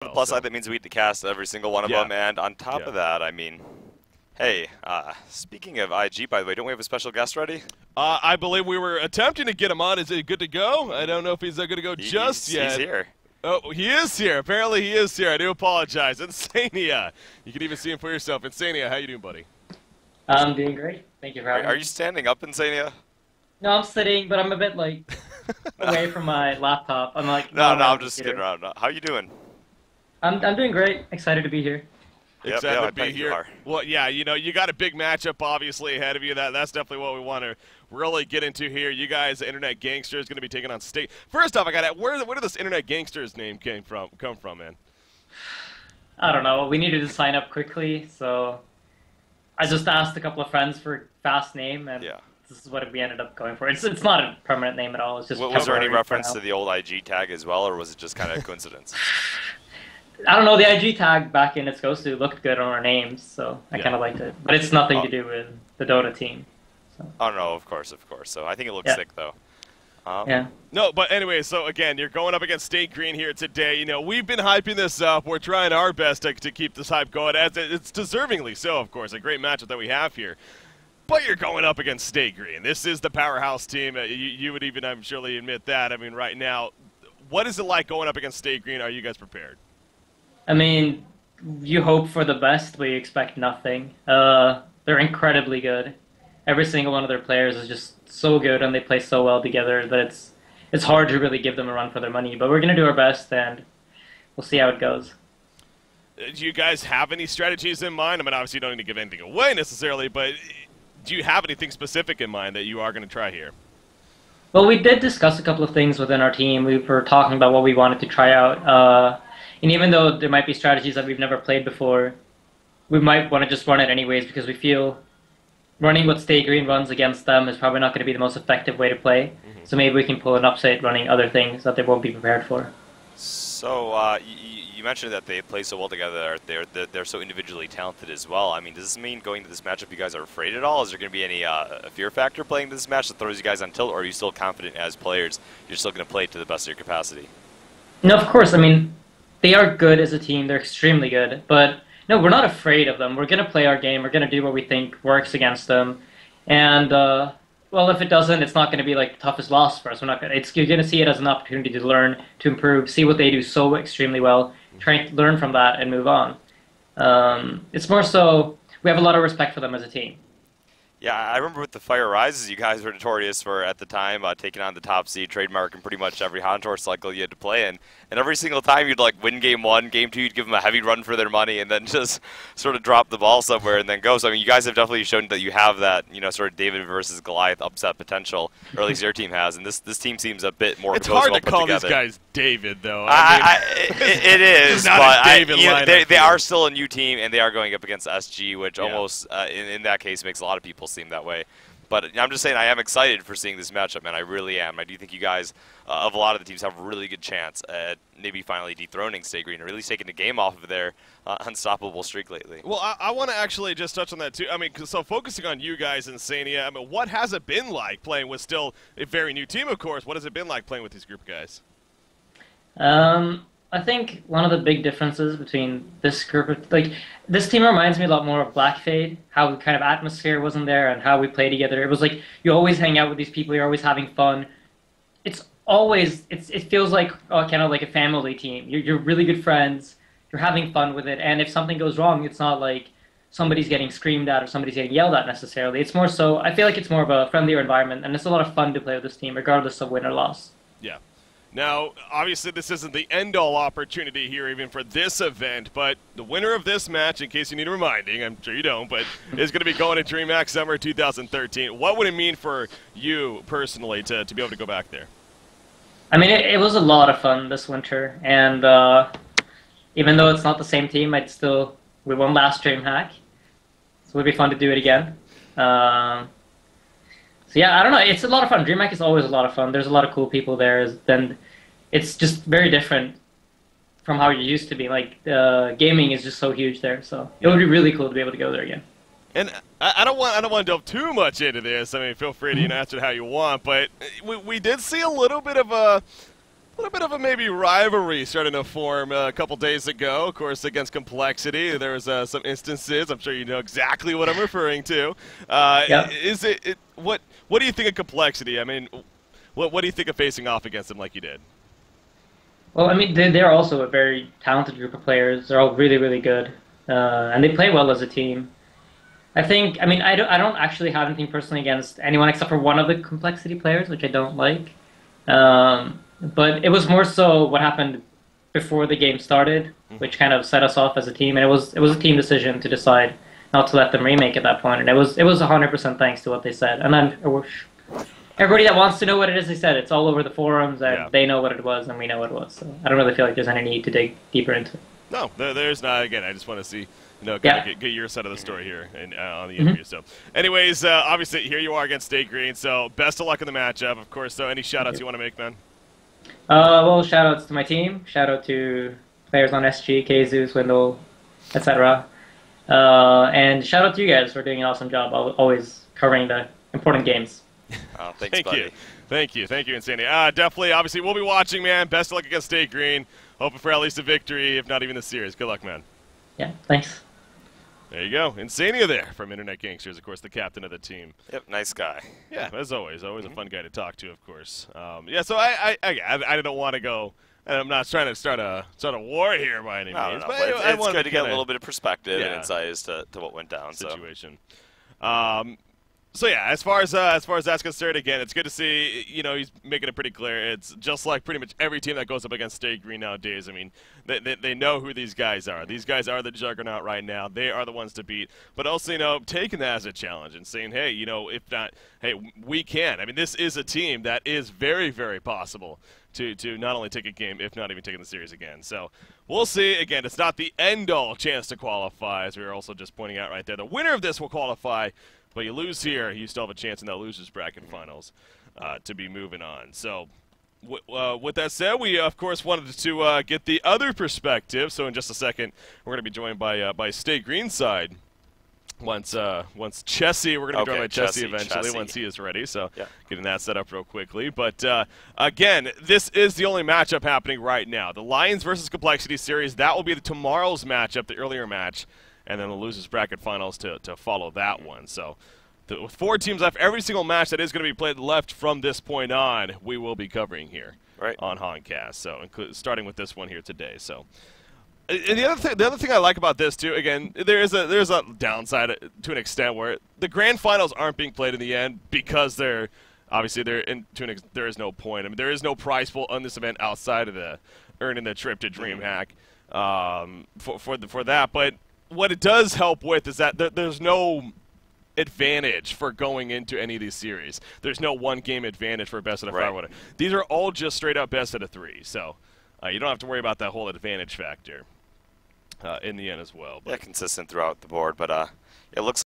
the plus side, that means we get to cast every single one of them, and on top of that, I mean, hey, speaking of IG, by the way, don't we have a special guest ready? I believe we were attempting to get him on. Is he good to go? I don't know if he's good to go just yet. He's here. Oh, he is here. Apparently he is here. I do apologize. Insania. You can even see him for yourself. Insania, how you doing, buddy? I'm doing great. Thank you for having me. Are you standing up, Insania? No, I'm sitting, but I'm a bit, like, away from my laptop. I'm like... No, I'm just kidding around. How you doing? I'm doing great. Excited to be here. Excited to be here. Well, yeah, you know, you got a big matchup obviously ahead of you. That's definitely what we want to really get into here. You guys, Internet Gangsters, going to be taking on State. First off, I got where did this Internet Gangsters name come from, man? I don't know. We needed to sign up quickly, so I just asked a couple of friends for a fast name, and this is what we ended up going for. It's not a permanent name at all. It's just. Was there any reference to the old IG tag as well, or was it just kind of coincidence? I don't know, the IG tag back in its Ghost looked good on our names, so I kind of liked it. But it's nothing to do with the Dota team. So. Oh, no, of course. So I think it looks sick, though. No, but anyway, so again, you're going up against State Green here today. You know, we've been hyping this up. We're trying our best to keep this hype going, as it's deservingly so, of course. A great matchup that we have here. But you're going up against State Green. This is the powerhouse team. You would even, I'm surely, admit that. I mean, right now, what is it like going up against State Green? Are you guys prepared? I mean, you hope for the best, but you expect nothing. They're incredibly good. Every single one of their players is just so good, and they play so well together that it's hard to really give them a run for their money. But we're going to do our best, and we'll see how it goes. Do you guys have any strategies in mind? I mean, obviously you don't need to give anything away necessarily, but do you have anything specific in mind that you are going to try here? Well, we did discuss a couple of things within our team. We were talking about what we wanted to try out. And even though there might be strategies that we've never played before, we might want to just run it anyways because we feel running what State Green runs against them is probably not going to be the most effective way to play. So maybe we can pull an upset running other things that they won't be prepared for. So you mentioned that they play so well together. They're so individually talented as well. I mean, does this mean going to this matchup you guys are afraid at all? Is there going to be any fear factor playing this match that throws you guys on tilt, or are you still confident as players you're still going to play to the best of your capacity? No, of course. I mean, they are good as a team. They're extremely good. But, no, we're not afraid of them. We're going to play our game. We're going to do what we think works against them. And, well, if it doesn't, it's not going to be, like, the toughest loss for us. You're going to see it as an opportunity to learn, to improve, see what they do so extremely well, try to learn from that and move on. It's more so we have a lot of respect for them as a team. Yeah, I remember with the Fire Rises, you guys were notorious for, at the time, taking on the top seed, trademarking pretty much every Hontor cycle you had to play in. And every single time you'd, like, win game one, game two, you'd give them a heavy run for their money, and then just sort of drop the ball somewhere and then go. So, I mean, you guys have definitely shown that you have that, you know, sort of David versus Goliath upset potential, or at least your team has. And this team seems a bit more composed, well put together. It's hard to call these guys David, though. It is, but they are still a new team, and they are going up against SG, which almost, in that case, makes a lot of people seem that way. But I'm just saying I am excited for seeing this matchup, man. I really am. I do think you guys, of a lot of the teams, have a really good chance at maybe finally dethroning State Green, or really taking the game off of their unstoppable streak lately. Well, I want to actually just touch on that, too. I mean, so focusing on you guys, Insania, I mean, what has it been like playing with still a very new team, of course? What has it been like playing with these group of guys? I think one of the big differences between this group of, like, this team reminds me a lot more of Black Fade, how kind of atmosphere was in there and how we play together. It was like you always hang out with these people, you're always having fun. It's always, it feels like kind of like a family team. You're really good friends, you're having fun with it, and if something goes wrong, it's not like somebody's getting screamed at or somebody's getting yelled at necessarily. It's more so, I feel like it's more of a friendlier environment, and it's a lot of fun to play with this team, regardless of win or loss. Yeah. Now, obviously, this isn't the end-all opportunity here even for this event, but the winner of this match, in case you need a reminding, I'm sure you don't, but is going to be going to DreamHack Summer 2013. What would it mean for you personally to be able to go back there? I mean, it was a lot of fun this winter, and even though it's not the same team, we won last DreamHack, so it would be fun to do it again. So yeah, I don't know. It's a lot of fun. DreamHack is always a lot of fun. There's a lot of cool people there. Then it's just very different from how you used to be. Like gaming is just so huge there. So it would be really cool to be able to go there again. And I don't want to delve too much into this. I mean, feel free to answer it how you want. But we did see a little bit of a little bit of a maybe rivalry starting to form a couple days ago, of course, against Complexity. There was some instances. I'm sure you know exactly what I'm referring to. Yep. Is what do you think of Complexity? I mean, what do you think of facing off against them like you did? Well, I mean, they're also a very talented group of players. They're all really, really good, and they play well as a team. I think, I mean, I don't actually have anything personally against anyone except for one of the Complexity players, which I don't like. But it was more so what happened before the game started, which kind of set us off as a team, and it was a team decision to decide not to let them remake at that point, and it was 100% thanks to what they said. And then everybody that wants to know what it is they said, it's all over the forums, and they know what it was, and we know what it was. So I don't really feel like there's any need to dig deeper into it. No, there's not. Again, I just want to see, get your side of the story here and on the interview. So, anyways, obviously here you are against State Green. So best of luck in the matchup, of course. So any shout outs you want to make, man? Well, shout outs to my team. Shout out to players on SG, Kzu, Swindle, etc. And shout out to you guys for doing an awesome job, always covering the important games. Oh, thanks, buddy. Thank you, Insania. Definitely, obviously, we'll be watching, man. Best of luck against State Green. Hoping for at least a victory, if not even the series. Good luck, man. Yeah, thanks. There you go. Insania there from Internet Gangsters, of course, the captain of the team. Yep, nice guy. Yeah, as always. Always a fun guy to talk to, of course. Yeah, so I don't want to go, and I'm not trying to start a war here by any means. No, but it's good to get a little bit of perspective and insight as to what went down. Situation. So yeah, as far as that's concerned, again, it's good to see. He's making it pretty clear. It's just like pretty much every team that goes up against State Green nowadays. I mean, they know who these guys are. These guys are the juggernaut right now. They are the ones to beat. But also, taking that as a challenge and saying, hey, if not, hey, we can. I mean, this is a team that is very, very possible to not only take a game, if not even taking the series again. So we'll see. Again, it's not the end-all chance to qualify, as we were also just pointing out right there. The winner of this will qualify. But you lose here, you still have a chance in that losers bracket finals to be moving on. So, with that said, we of course wanted to get the other perspective. So in just a second, we're going to be joined by State Green side. Once Chessie, we're going to be joined by Chessie eventually once he is ready. So getting that set up real quickly. But again, this is the only matchup happening right now. The Lions versus Complexity series, that will be tomorrow's matchup, the earlier match. And then the losers bracket finals to follow that one. So with 4 teams left, every single match that is going to be played left from this point on, we will be covering here on Honcast. So starting with this one here today. So and the other thing I like about this too, again, there's a downside to an extent where the grand finals aren't being played in the end because there is no point. I mean, there is no prize pool on this event outside of the earning the trip to DreamHack for that, but what it does help with is that there's no advantage for going into any of these series. There's no one-game advantage for best of 5. These are all just straight-up best of 3. So you don't have to worry about that whole advantage factor in the end as well. But consistent throughout the board. But it looks